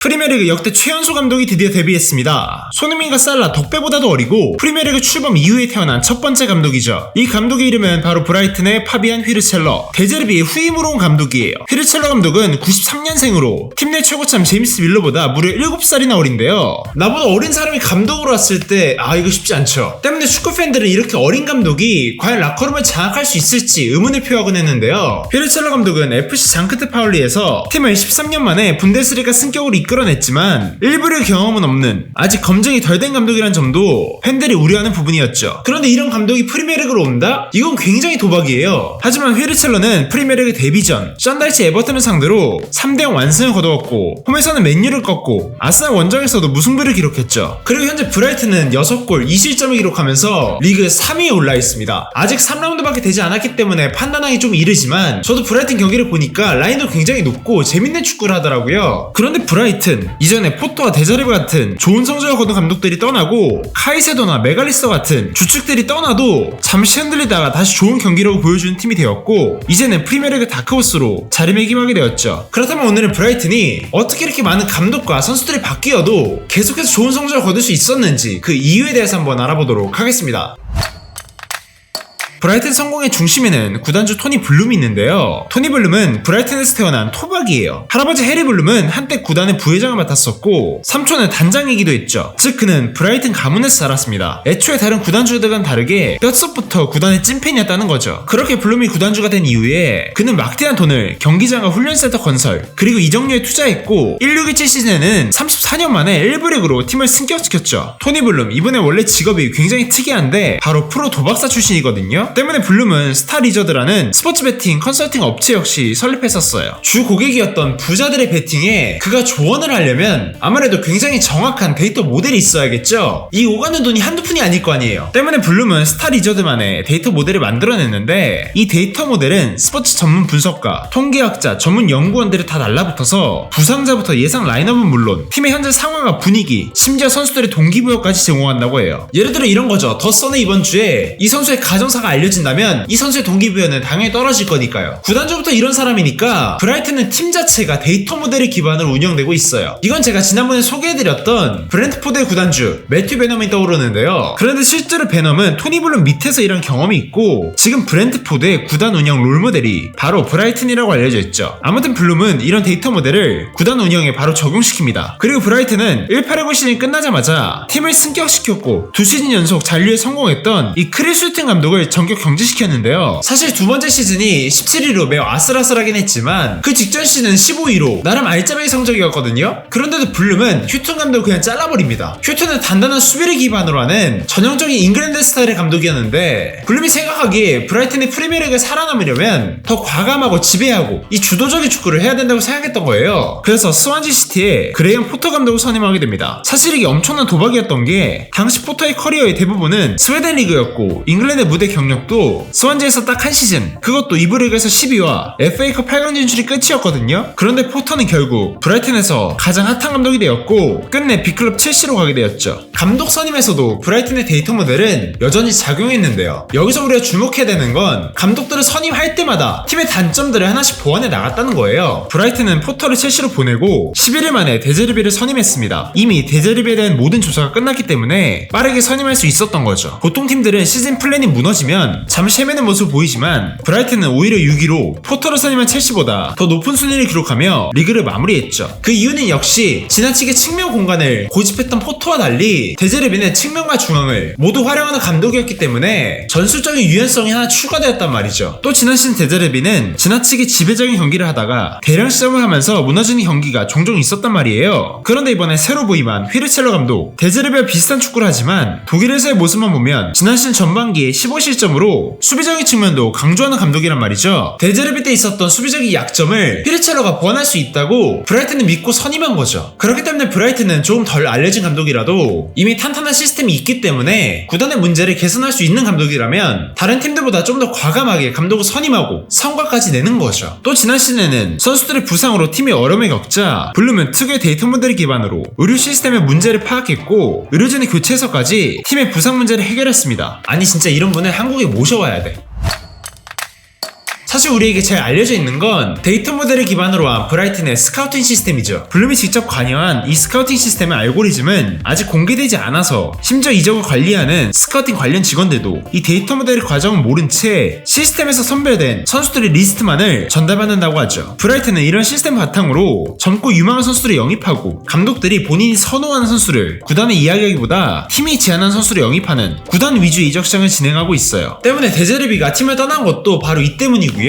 프리미어리그 역대 최연소 감독이 드디어 데뷔했습니다. 손흥민과 살라 덕배보다도 어리고 프리미어리그 출범 이후에 태어난 첫 번째 감독이죠. 이 감독의 이름은 바로 브라이튼의 파비안 휘르첼러, 데제르비의 후임으로 온 감독이에요. 휘르첼러 감독은 93년생으로 팀 내 최고참 제임스 밀러보다 무려 7살이나 어린데요. 나보다 어린 사람이 감독으로 왔을 때 이거 쉽지 않죠. 때문에 축구 팬들은 이렇게 어린 감독이 과연 라커룸을 장악할 수 있을지 의문을 표하곤 했는데요. 휘르첼러 감독은 FC 장크트 파울리에서 팀을 13년 만에 분데스리가 승격으로 이끌어냈지만 일부의 경험은 없는, 아직 검증이 덜 된 감독이란 점도 팬들이 우려하는 부분이었죠. 그런데 이런 감독이 프리미어리그로 온다? 이건 굉장히 도박이에요. 하지만 휘르첼러는 프리미어리그 데뷔 전 썬다이치 에버튼을 상대로 3대0 완승을 거두었고, 홈에서는 맨유를 꺾고 아스날 원정에서도 무승부를 기록했죠. 그리고 현재 브라이튼은 6골 2실점을 기록하면서 리그 3위에 올라 있습니다. 아직 3라운드밖에 되지 않았기 때문에 판단하기 좀 이르지만 저도 브라이튼 경기를 보니까 라인도 굉장히 높고 재밌는 축구를 하더라고요. 그런데 브라이튼, 이전에 포토와 데자르비 같은 좋은 성적을 거둔 감독들이 떠나고 카이세도나 메갈리스터 같은 주축들이 떠나도 잠시 흔들리다가 다시 좋은 경기력을 보여주는 팀이 되었고, 이제는 프리미어리그 다크호스로 자리매김하게 되었죠. 그렇다면 오늘은 브라이튼이 어떻게 이렇게 많은 감독과 선수들이 바뀌어도 계속해서 좋은 성적을 거둘 수 있었는지 그 이유에 대해서 한번 알아보도록 하겠습니다. 브라이튼 성공의 중심에는 구단주 토니 블룸이 있는데요. 토니 블룸은 브라이튼에서 태어난 토박이에요. 할아버지 해리 블룸은 한때 구단의 부회장을 맡았었고 삼촌은 단장이기도 했죠. 즉 그는 브라이튼 가문에서 자랐습니다. 애초에 다른 구단주들과는 다르게 뼛속부터 구단의 찐팬이었다는 거죠. 그렇게 블룸이 구단주가 된 이후에 그는 막대한 돈을 경기장과 훈련센터 건설, 그리고 이적료에 투자했고 1617 시즌에는 34년 만에 1부 리그로 팀을 승격시켰죠. 토니 블룸, 이번에 원래 직업이 굉장히 특이한데 바로 프로 도박사 출신이거든요. 때문에 블룸은 스타리저드라는 스포츠 베팅 컨설팅 업체 역시 설립했었어요. 주 고객이었던 부자들의 베팅에 그가 조언을 하려면 아무래도 굉장히 정확한 데이터 모델이 있어야겠죠. 이 오가는 돈이 한두 푼이 아닐 거 아니에요. 때문에 블룸은 스타리저드만의 데이터 모델을 만들어냈는데, 이 데이터 모델은 스포츠 전문 분석가, 통계학자, 전문 연구원들이 다 달라붙어서 부상자부터 예상 라인업은 물론 팀의 현재 상황과 분위기, 심지어 선수들의 동기부여까지 제공한다고 해요. 예를 들어 이런 거죠. 더 선의 이번 주에 이 선수의 가정사가 알려진다면 이 선수의 동기부여는 당연히 떨어질 거니까요. 구단주부터 이런 사람이니까 브라이튼은 팀 자체가 데이터 모델을 기반으로 운영되고 있어요. 이건 제가 지난번에 소개해드렸던 브렌트포드의 구단주 매튜 베넘이 떠오르는데요. 그런데 실제로 베넘은 토니 블룸 밑에서 일한 경험이 있고 지금 브렌트포드의 구단 운영 롤모델이 바로 브라이튼이라고 알려져 있죠. 아무튼 블룸은 이런 데이터 모델을 구단 운영에 바로 적용시킵니다. 그리고 브라이튼은 1819 시즌이 끝나자마자 팀을 승격시켰고 2시즌 연속 잔류에 성공했던 이 크리스 슈팅 감독을 전격 경질시켰는데요. 사실 두 번째 시즌이 17위로 매우 아슬아슬하긴 했지만 그 직전 시즌은 15위로 나름 알짜배기 성적이었거든요. 그런데도 블룸은 휴튼 감독을 그냥 잘라버립니다. 휴튼은 단단한 수비를 기반으로 하는 전형적인 잉글랜드 스타일의 감독이었는데 블룸이 생각하기에 브라이튼의 프리미어리그에 살아남으려면 더 과감하고 지배하고 이 주도적인 축구를 해야 된다고 생각했던 거예요. 그래서 스완지 시티에 그레이엄 포터 감독을 선임하게 됩니다. 사실 이게 엄청난 도박이었던 게 당시 포터의 커리어의 대부분은 스웨덴 리그였고 잉글랜드 무대 경력도 스완지에서 딱 한 시즌, 그것도 2부 리그에서 12와 FA컵 8강 진출이 끝이었거든요. 그런데 포터는 결국 브라이튼에서 가장 핫한 감독이 되었고 끝내 빅클럽 첼시로 가게 되었죠. 감독 선임에서도 브라이튼의 데이터 모델은 여전히 작용했는데요. 여기서 우리가 주목해야 되는 건 감독들을 선임할 때마다 팀의 단점들을 하나씩 보완해 나갔다는 거예요. 브라이튼은 포터를 첼시로 보내고 11일 만에 데제르비를 선임했습니다. 이미 데제르비에 대한 모든 조사가 끝났기 때문에 빠르게 선임할 수 있었던 거죠. 보통 팀들은 시즌 플랜이 무너지면 잠시 헤매는 모습을 보이지만 브라이튼은 오히려 6위로 포터를 선임한 첼시보다 더 높은 순위를 기록하며 리그를 마무리했죠. 그 이유는 역시 지나치게 측면 공간을 고집했던 포터와 달리 데제르비는 측면과 중앙을 모두 활용하는 감독이었기 때문에 전술적인 유연성이 하나 추가되었단 말이죠. 또 지난 시즌 데제르비는 지나치게 지배적인 경기를 하다가 대량 시점을 하면서 무너지는 경기가 종종 있었단 말이에요. 그런데 이번에 새로 부임한 휘르첼러 감독, 데제르비와 비슷한 축구를 하지만 독일에서의 모습만 보면 지난 시즌 전반기에 15실점으로 수비적인 측면도 강조하는 감독이란 말이죠. 데제르비 때 있었던 수비적인 약점을 휘르첼러가 보완할 수 있다고 브라이튼은 믿고 선임한 거죠. 그렇기 때문에 브라이튼은 조금 덜 알려진 감독이라도 이미 탄탄한 시스템이 있기 때문에 구단의 문제를 개선할 수 있는 감독이라면 다른 팀들보다 좀 더 과감하게 감독을 선임하고 성과까지 내는 거죠. 또 지난 시즌에는 선수들의 부상으로 팀이 어려움을 겪자 블룸은 특유의 데이터 모델 기반으로 의료 시스템의 문제를 파악했고 의료진의 교체에서까지 팀의 부상 문제를 해결했습니다. 아니 진짜 이런 분을 한국에 모셔와야 돼. 사실 우리에게 제일 알려져 있는 건 데이터 모델을 기반으로 한 브라이튼의 스카우팅 시스템이죠. 블룸이 직접 관여한 이 스카우팅 시스템의 알고리즘은 아직 공개되지 않아서 심지어 이적을 관리하는 스카우팅 관련 직원들도 이 데이터 모델의 과정을 모른 채 시스템에서 선별된 선수들의 리스트만을 전달받는다고 하죠. 브라이튼은 이런 시스템 바탕으로 젊고 유망한 선수들을 영입하고 감독들이 본인이 선호하는 선수를 구단에 이야기하기보다 팀이 제안한 선수를 영입하는 구단 위주의 이적 시장을 진행하고 있어요. 때문에 데제르비가 팀을 떠난 것도 바로 이 때문이고요.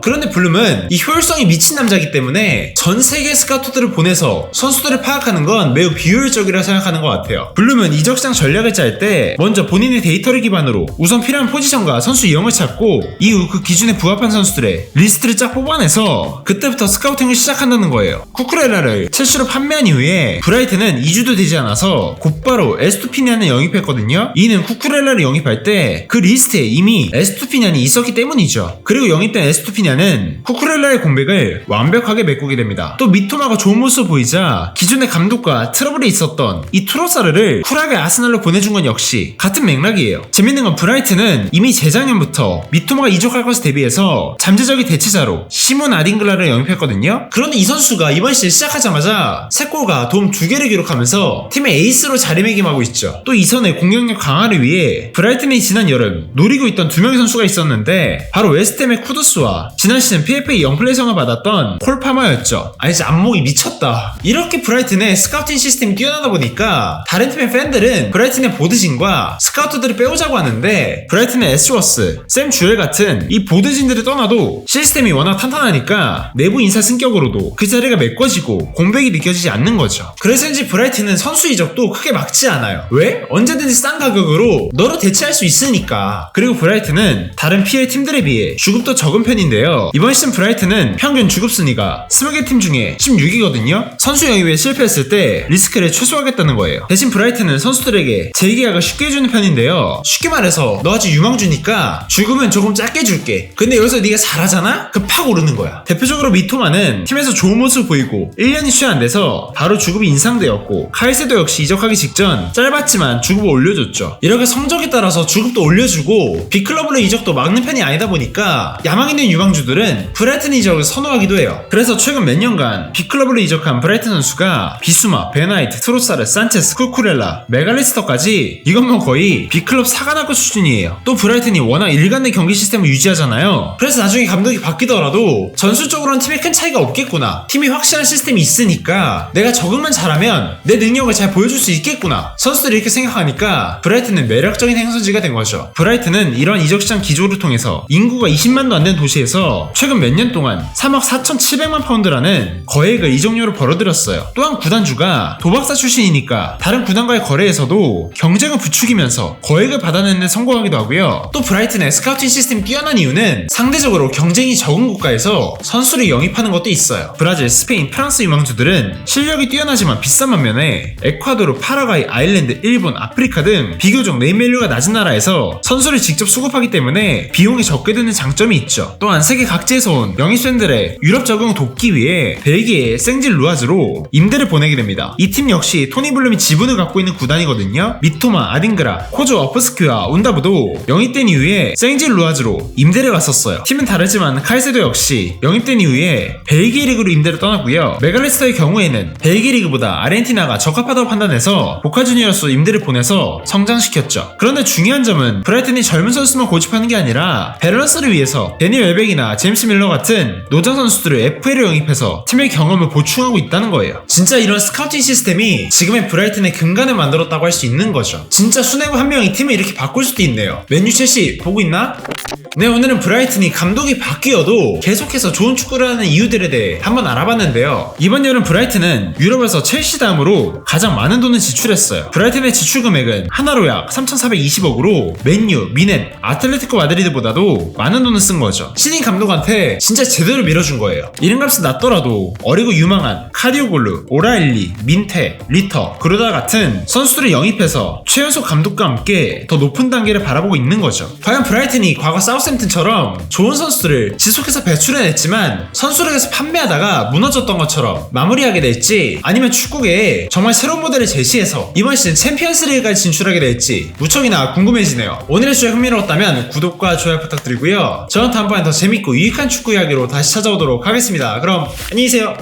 그런데 블룸은 이 효율성이 미친 남자이기 때문에 전 세계 스카우터들을 보내서 선수들을 파악하는 건 매우 비효율적이라 생각하는 것 같아요. 블룸은 이적 시장 전략을 짤 때 먼저 본인의 데이터를 기반으로 우선 필요한 포지션과 선수 유형을 찾고 이후 그 기준에 부합한 선수들의 리스트를 쫙 뽑아내서 그때부터 스카우팅을 시작한다는 거예요. 쿠쿠렐라를 첼시로 판매한 이후에 브라이튼은 2주도 되지 않아서 곧바로 에스투피니안을 영입했거든요. 이는 쿠쿠렐라를 영입할 때 그 리스트에 이미 에스투피니안이 있었기 때문이죠. 그리고 영입된 에스투피니안은 쿠쿠렐라의 공백을 완벽하게 메꾸게 됩니다. 또 미토마가 좋은 모습을 보이자 기존의 감독과 트러블이 있었던 이 트로사르를 쿨하게 아스날로 보내준 건 역시 같은 맥락이에요. 재밌는 건 브라이튼은 이미 재작년부터 미토마가 이적할 것을 대비해서 잠재적인 대체자로 시몬 아딩글라를 영입했거든요. 그런데 이 선수가 이번 시즌 시작하자마자 3골과 도움 2개를 기록하면서 팀의 에이스로 자리매김하고 있죠. 또 이선의 공격력 강화를 위해 브라이튼이 지난 여름 노리고 있던 2명의 선수가 있었는데 바로 웨스트햄의 쿠두스와 지난 시즌 PFA 영플레이성을 받았던 콜 파머였죠. 아니 진짜 안목이 미쳤다. 이렇게 브라이튼의 스카우팅 시스템이 뛰어나다 보니까 다른 팀의 팬들은 브라이튼의 보드진과 스카우터들을 빼오자고 하는데 브라이튼의 에스워스, 샘 주엘 같은 이 보드진들을 떠나도 시스템이 워낙 탄탄하니까 내부 인사 승격으로도 그 자리가 메꿔지고 공백이 느껴지지 않는 거죠. 그래서인지 브라이튼은 선수 이적도 크게 막지 않아요. 왜? 언제든지 싼 가격으로 너로 대체할 수 있으니까. 그리고 브라이튼은 다른 PL 팀들에 비해 주급도 적은 편인데요. 이번 시즌 브라이튼은 평균 주급 순위가 20개 팀 중에 16위거든요. 선수 영입에 실패했을 때 리스크를 최소화하겠다는 거예요. 대신 브라이튼은 선수들에게 재계약을 쉽게 해주는 편인데요. 쉽게 말해서 너 아직 유망주니까 주급은 조금 작게 줄게. 근데 여기서 네가 잘하잖아? 그 팍 오르는 거야. 대표적으로 미토마는 팀에서 좋은 모습을 보이고 1년이 채 안 돼서 바로 주급이 인상되었고 카이세도 역시 이적하기 직전 짧았지만 주급을 올려줬죠. 이렇게 성적에 따라서 주급도 올려주고 빅클럽으로 이적도 막는 편이 아니다 보니까 야망 있는 유망주들은 브라이튼 이적을 선호하기도 해요. 그래서 최근 몇 년간 빅클럽으로 이적한 브라이튼 선수가 비수마, 베나이트, 트로사르, 산체스, 쿠쿠렐라, 메갈리스터까지 이건 뭐 거의 빅클럽 사관학교 수준이에요. 또 브라이튼이 워낙 일관된 경기 시스템을 유지하잖아요. 그래서 나중에 감독이 바뀌더라도 전술적으로는 팀에 큰 차이가 없겠구나. 팀이 확실한 시스템이 있으니까 내가 적응만 잘하면 내 능력을 잘 보여줄 수 있겠구나. 선수들이 이렇게 생각하니까 브라이튼은 매력적인 행선지가 된 거죠. 브라이튼은 이런 이적시장 기조를 통해서 인구가 20만도 안 된 도시에서 최근 몇 년 동안 3억 4,700만 파운드라는 거액을 이적료로 벌어들였어요. 또한 구단주가 도박사 출신이니까 다른 구단과의 거래에서도 경쟁을 부추기면서 거액을 받아내는 데 성공하기도 하고요. 또 브라이튼의 스카우팅 시스템이 뛰어난 이유는 상대적으로 경쟁이 적은 국가에서 선수를 영입하는 것도 있어요. 브라질, 스페인, 프랑스 유망주들은 실력이 뛰어나지만 비싼 반면에 에콰도르, 파라과이, 아일랜드, 일본, 아프리카 등 비교적 네임밸류가 낮은 나라에서 선수를 직접 수급하기 때문에 비용이 적게 드는 장점이 있죠. 또한 세계 각지에서 온 영입생들의 유럽 적응을 돕기 위해 벨기에의 생질 루아즈로 임대를 보내게 됩니다. 이 팀 역시 토니 블룸이 지분을 갖고 있는 구단이거든요. 미토마, 아딩그라, 코조 어프스키와 운다브도 영입된 이후에 생질 루아즈로 임대를 갔었어요. 팀은 다르지만 카이세도 역시 영입된 이후에 벨기에 리그로 임대를 떠났고요. 메갈리스터의 경우에는 벨기에 리그보다 아르헨티나가 적합하다고 판단해서 보카 주니어스 임대를 보내서 성장시켰죠. 그런데 중요한 점은 브라이튼이 젊은 선수만 고집하는 게 아니라 밸런스를 위해서 데니 웰백이나 제임스 밀러 같은 노장 선수들을 FA로 영입해서 팀의 경험을 보충하고 있다는 거예요. 진짜 이런 스카우팅 시스템이 지금의 브라이튼의 근간을 만들었다고 할 수 있는 거죠. 진짜 수뇌부 한 명이 팀을 이렇게 바꿀 수도 있네요. 맨유, 첼시 보고 있나? 네, 오늘은 브라이튼이 감독이 바뀌어도 계속해서 좋은 축구를 하는 이유들에 대해 한번 알아봤는데요. 이번 여름 브라이튼은 유럽에서 첼시 다음으로 가장 많은 돈을 지출했어요. 브라이튼의 지출 금액은 하나로 약 3,420억으로 맨유, 미넨, 아틀레티코 마드리드보다도 많은 돈을 쓴 거죠. 신인 감독한테 진짜 제대로 밀어준 거예요. 이름값은 낮더라도 어리고 유망한 카디오골루, 오라일리, 민테, 리터, 그루다 같은 선수들을 영입해서 최연소 감독과 함께 더 높은 단계를 바라보고 있는 거죠. 과연 브라이튼이 과거 사우스햄튼처럼 좋은 선수들을 지속해서 배출해냈지만 선수력에서 판매하다가 무너졌던 것처럼 마무리하게 될지, 아니면 축구계에 정말 새로운 모델을 제시해서 이번 시즌 챔피언스리그까지 진출하게 될지 무척이나 궁금해지네요. 오늘의 주제 흥미로웠다면 구독과 좋아요 부탁드리고요. 저는 다음번에 다음번에 더 재밌고 유익한 축구 이야기로 다시 찾아오도록 하겠습니다. 그럼 안녕히 계세요.